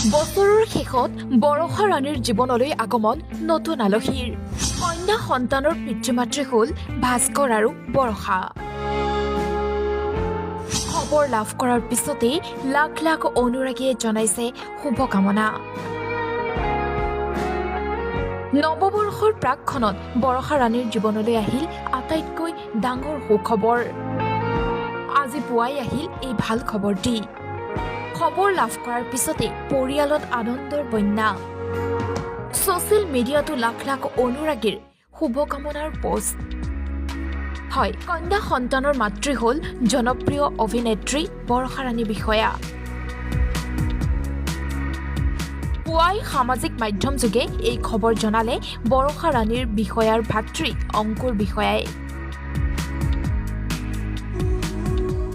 বছৰৰ শেষত বৰষা ৰাণীৰ জীৱনলৈ আগমন নতুন আলহীৰ কন্যা সন্তানৰ পিতৃ-মাতৃ হ'ল ভাস্কৰ আৰু বৰষা। খবৰ লাভ কৰাৰ পিছতেই লাখ লাখ অনুৰাগীয়ে জনাইছে শুভকামনা। নৱবৰ্ষৰ প্ৰাকখনত বৰষা ৰাণীৰ জীৱনলৈ আহিল আটাইতকৈ ডাঙৰ সুখবৰ। আজি পুৱাই আহিল এই ভাল খবৰটি। খবৰ লাভ কৰাৰ পিছতে পৰিয়ালত আনন্দৰ বন্যা। ছচিয়েল মিডিয়াতো লাখ লাখ অনুৰাগীৰ শুভকামনাৰ পোষ্ট। হয়, কন্যা সন্তানৰ মাতৃ হ'ল জনপ্ৰিয় অভিনেত্ৰী বৰষা ৰাণী বিষয়া। পুৱাই সামাজিক মাধ্যম যোগে এই খবৰ জনালে বৰষা ৰাণীৰ বিষয়াৰ ভাতৃ অংকুৰ বিষয়াই।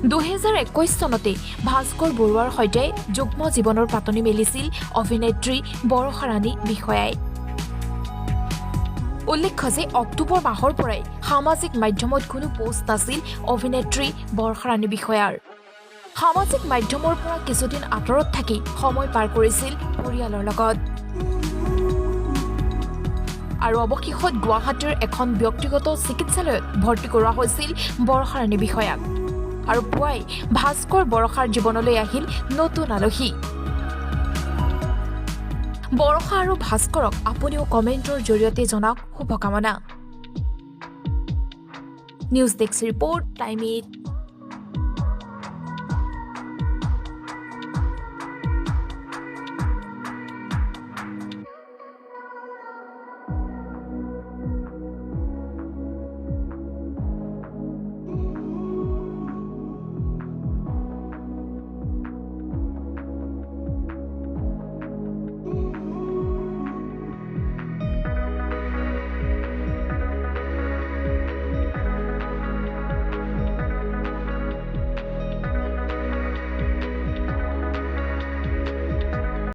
2021 চনতে ভাস্কৰ বৰুৱাৰ সৈতে যুগ্ম জীৱনৰ পাতনি মেলিছিল অভিনেত্ৰী বৰষা ৰাণী বিষয়াই। উল্লেখ্য যে অক্টোবৰ মাহৰ পৰাই সামাজিক মাধ্যমত কোনো পোষ্ট নাছিল অভিনেত্ৰী বৰষা ৰাণী বিষয়াৰ। সামাজিক মাধ্যমৰ পৰা কিছুদিন আঁতৰত থাকি সময় পাৰ কৰিছিল পৰিয়ালৰ লগত। আৰু অৱশেষত গুৱাহাটীৰ এখন ব্যক্তিগত চিকিৎসালয়ত ভৰ্তি কৰোৱা হৈছিল বৰষা ৰাণী বিষয়াক। আৰু পুৱাই ভাস্কৰ বৰষাৰ জীৱনলৈ আহিল নতুন আলহী। বৰষা আৰু ভাস্কৰক আপুনিও কমেণ্টৰ জৰিয়তে জনাওক শুভকামনা। News desk report time 8।